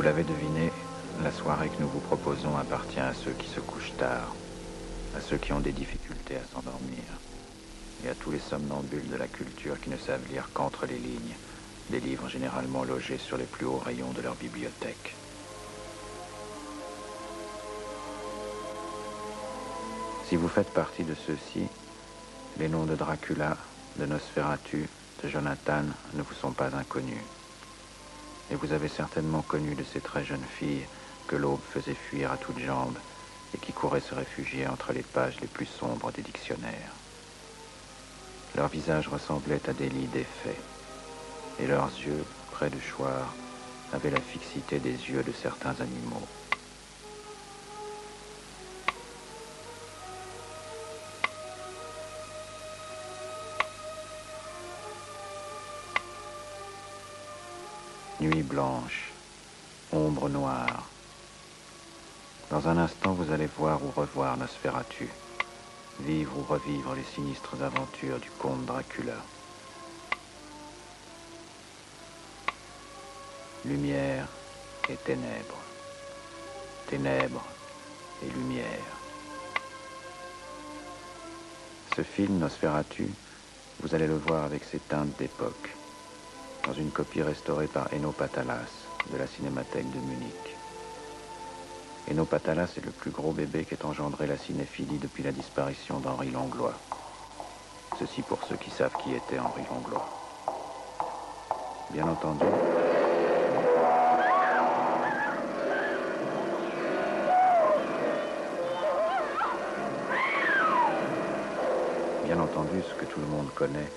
l'avez deviné, la soirée que nous vous proposons appartient à ceux qui se couchent tard, à ceux qui ont des difficultés à s'endormir, et à tous les somnambules de la culture qui ne savent lire qu'entre les lignes, des livres généralement logés sur les plus hauts rayons de leur bibliothèque. Si vous faites partie de ceux-ci, les noms de Dracula, de Nosferatu, de Jonathan ne vous sont pas inconnus. Et vous avez certainement connu de ces très jeunes filles que l'aube faisait fuir à toutes jambes et qui couraient se réfugier entre les pages les plus sombres des dictionnaires. Leurs visages ressemblaient à des lits défaits, et leurs yeux, près du choir, avaient la fixité des yeux de certains animaux. Nuit blanche, ombre noire. Dans un instant, vous allez voir ou revoir Nosferatu, vivre ou revivre les sinistres aventures du comte Dracula. Lumière et ténèbres, ténèbres et lumière. Ce film, Nosferatu, vous allez le voir avec ses teintes d'époque, dans une copie restaurée par Eno Patalas de la Cinémathèque de Munich. Eno Patalas est le plus gros bébé qu'ait engendré la cinéphilie depuis la disparition d'Henri Langlois. Ceci pour ceux qui savent qui était Henri Langlois. Bien entendu, ce que tout le monde connaît,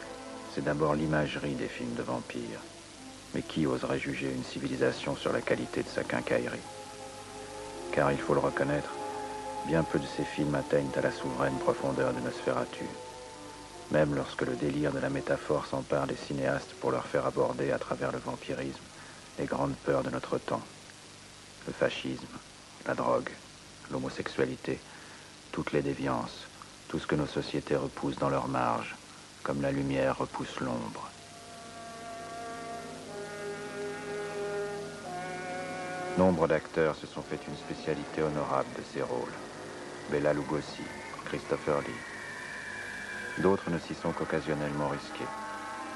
c'est d'abord l'imagerie des films de vampires. Mais qui oserait juger une civilisation sur la qualité de sa quincaillerie? Car il faut le reconnaître, bien peu de ces films atteignent à la souveraine profondeur de Nosferatu. Même lorsque le délire de la métaphore s'empare des cinéastes pour leur faire aborder à travers le vampirisme les grandes peurs de notre temps. Le fascisme, la drogue, l'homosexualité, toutes les déviances, tout ce que nos sociétés repoussent dans leurs marges, comme la lumière repousse l'ombre. Nombre d'acteurs se sont fait une spécialité honorable de ces rôles. Bela Lugosi, Christopher Lee. D'autres ne s'y sont qu'occasionnellement risqués,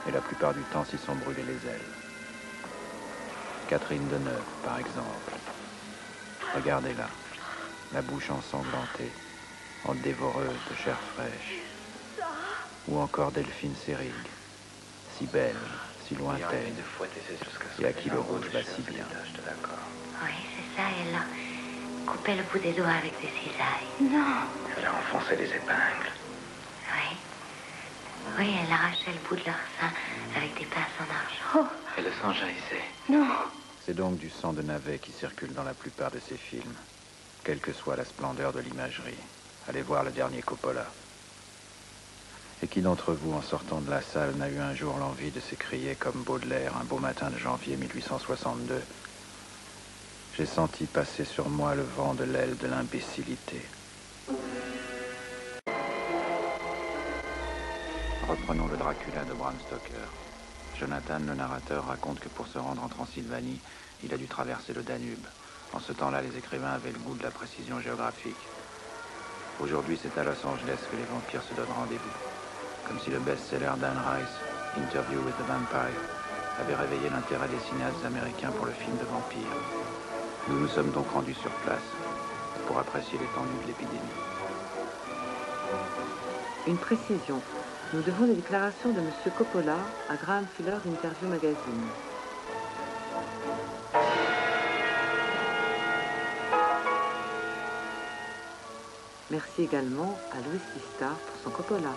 et la plupart du temps s'y sont brûlés les ailes. Catherine Deneuve, par exemple. Regardez-la, la bouche ensanglantée, en dévoreuse de chair fraîche. Ou encore Delphine Seyrig, si belle, si lointaine, et à qui le rouge va si bien. Oui, c'est ça, elle a coupé le bout des doigts avec des cisailles. Non. Elle a enfoncé les épingles. Oui. Oui, elle arrachait le bout de leur sein avec des pinces en argent. Oh. Et le sang jaillissait. Non. C'est donc du sang de navet qui circule dans la plupart de ces films, quelle que soit la splendeur de l'imagerie. Allez voir le dernier Coppola. Et qui d'entre vous, en sortant de la salle, n'a eu un jour l'envie de s'écrier comme Baudelaire un beau matin de janvier 1862 ? J'ai senti passer sur moi le vent de l'aile de l'imbécilité. Reprenons le Dracula de Bram Stoker. Jonathan, le narrateur, raconte que pour se rendre en Transylvanie, il a dû traverser le Danube. En ce temps-là, les écrivains avaient le goût de la précision géographique. Aujourd'hui, c'est à Los Angeles que les vampires se donnent rendez-vous. Comme si le best-seller d'Anne Rice, Interview with the Vampire, avait réveillé l'intérêt des cinéastes américains pour le film de vampire. Nous nous sommes donc rendus sur place pour apprécier l'étendue de l'épidémie. Une précision. Nous devons les déclarations de M. Coppola à Graham Fuller d'Interview Magazine. Merci également à Louis Lista pour son Coppola.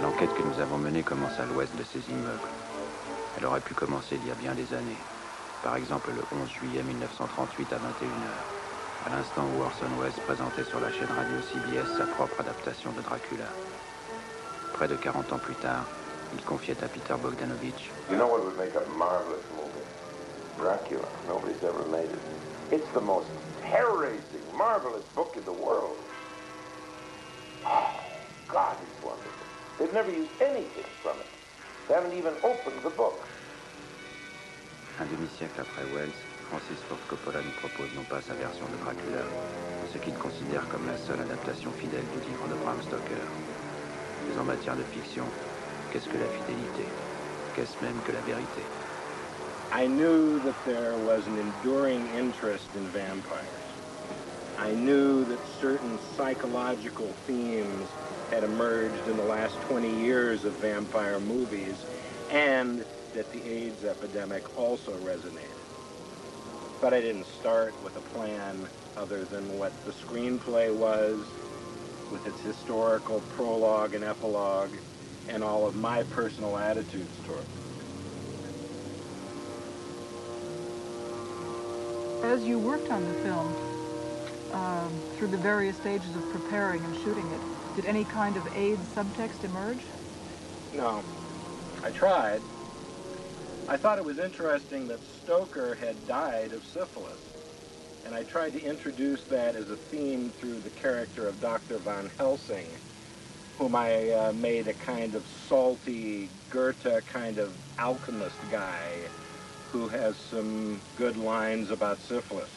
L'enquête que nous avons menée commence à l'ouest de ces immeubles. Elle aurait pu commencer il y a bien des années. Par exemple le 11 juillet 1938 à 21h, à l'instant où Orson Welles présentait sur la chaîne radio CBS sa propre adaptation de Dracula. Près de 40 ans plus tard, il confiait à Peter Bogdanovich. You know what would make a marvelous movie? Dracula. Nobody's ever made it. It's the most hair-raising, marvelous book in the world. Oh, God, it's wonderful. They've never used anything from it. They haven't even opened the book. Un demi-siècle après Wells, Francis Ford Coppola nous propose non pas sa version de Dracula, mais ce qu'il considère comme la seule adaptation fidèle du livre de Bram Stoker. Mais en matière de fiction, qu'est-ce que la fidélité? Qu'est-ce même que la vérité? I knew that there was an enduring interest in vampires. I knew that certain psychological themes had emerged in the last 20 years of vampire movies, and that the AIDS epidemic also resonated. But I didn't start with a plan other than what the screenplay was, with its historical prologue and epilogue, and all of my personal attitudes toward it. As you worked on the film, through the various stages of preparing and shooting it, did any kind of AIDS subtext emerge? No, I tried. I thought it was interesting that Stoker had died of syphilis, and I tried to introduce that as a theme through the character of Dr. Van Helsing, whom I made a kind of salty Goethe kind of alchemist guy who has some good lines about syphilis.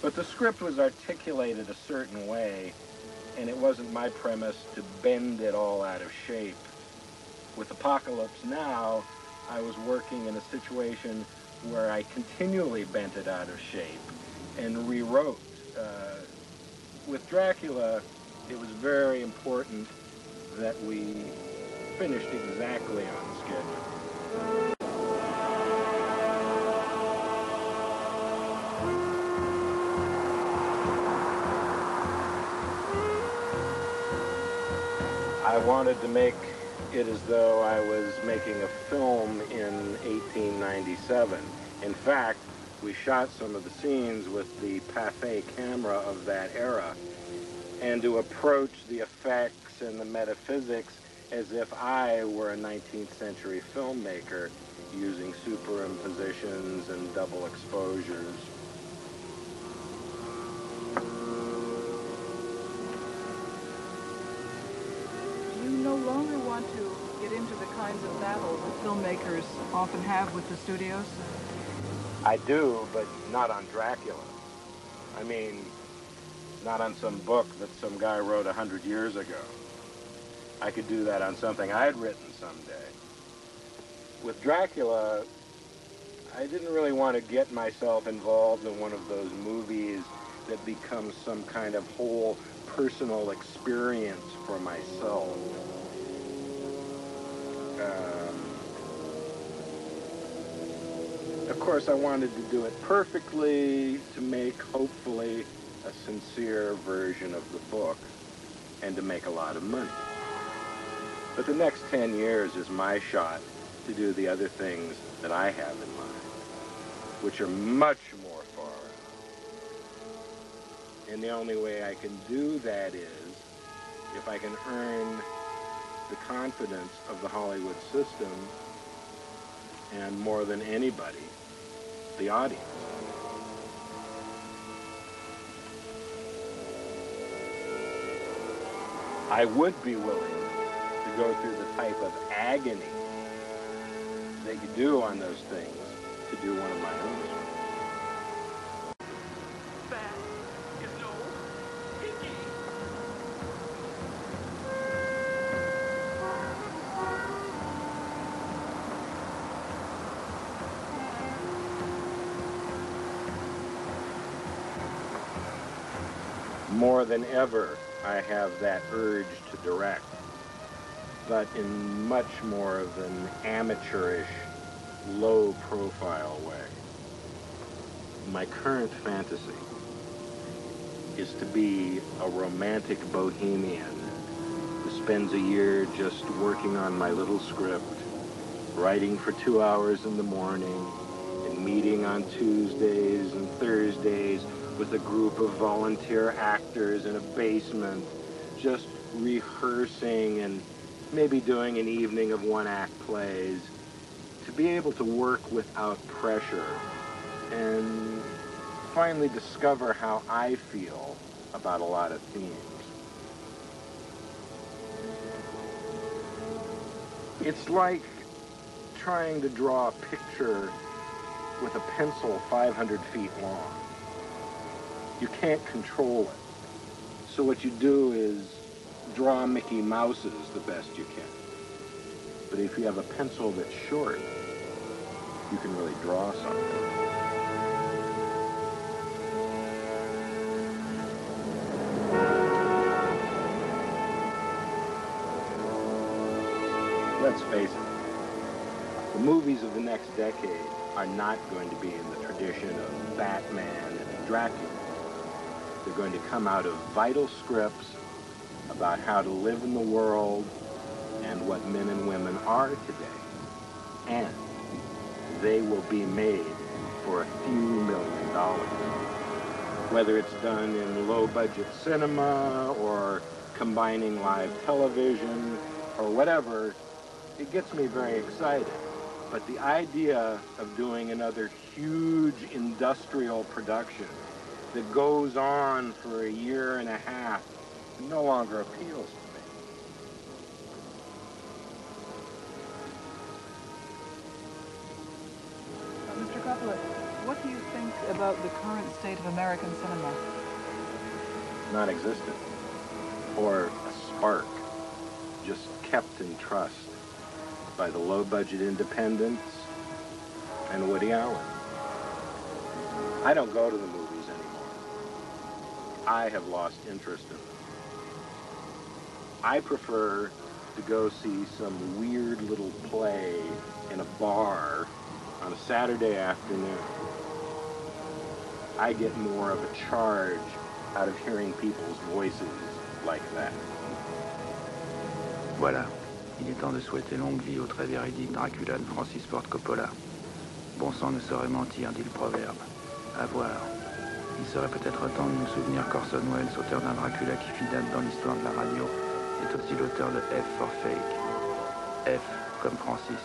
But the script was articulated a certain way, and it wasn't my premise to bend it all out of shape. With Apocalypse Now, I was working in a situation where I continually bent it out of shape and rewrote. With Dracula, it was very important that we finished exactly on schedule. I wanted to make it as though I was making a film in 1897. In fact, we shot some of the scenes with the Pathé camera of that era, and to approach the effects and the metaphysics as if I were a 19th century filmmaker using superimpositions and double exposures. You no longer want to get into the kinds of battles that filmmakers often have with the studios? I do, but not on Dracula. I mean, not on some book that some guy wrote 100 years ago. I could do that on something I'd written someday. With Dracula, I didn't really want to get myself involved in one of those movies that becomes some kind of whole personal experience for myself. Of course, I wanted to do it perfectly to make, hopefully, a sincere version of the book and to make a lot of money. But the next 10 years is my shot to do the other things that I have in mind, which are much more far out. And the only way I can do that is if I can earn the confidence of the Hollywood system and, more than anybody, the audience. I would be willing to go through the type of agony that you do on those things to do one of my own. More than ever, I have that urge to direct, but in much more of an amateurish, low-profile way. My current fantasy is to be a romantic bohemian who spends a year just working on my little script, writing for 2 hours in the morning, and meeting on Tuesdays and Thursdays with a group of volunteer actors in a basement, just rehearsing and maybe doing an evening of one-act plays, to be able to work without pressure and finally discover how I feel about a lot of themes. It's like trying to draw a picture with a pencil 500 feet long. You can't control it. So what you do is draw Mickey Mouses the best you can. But if you have a pencil that's short, you can really draw something. Let's face it, the movies of the next decade are not going to be in the tradition of Batman and Dracula. They're going to come out of vital scripts about how to live in the world and what men and women are today. And they will be made for a few $1 million. Whether it's done in low-budget cinema or combining live television or whatever, it gets me very excited. But the idea of doing another huge industrial production that goes on for a year and a half no longer appeals to me. Mr. Coppola, what do you think about the current state of American cinema? Non-existent. Or a spark, just kept in trust by the low-budget independents and Woody Allen. I don't go to the movies anymore. I have lost interest in them. I prefer to go see some weird little play in a bar on a Saturday afternoon. I get more of a charge out of hearing people's voices like that. Voilà. Il est temps de souhaiter longue vie au très véridique Dracula de Francis Ford Coppola. Bon sang ne saurait mentir, dit le proverbe. À voir. Il serait peut-être temps de nous souvenir qu'Orson Welles, auteur d'un Dracula qui fit date dans l'histoire de la radio, est aussi l'auteur de F for Fake. F comme Francis.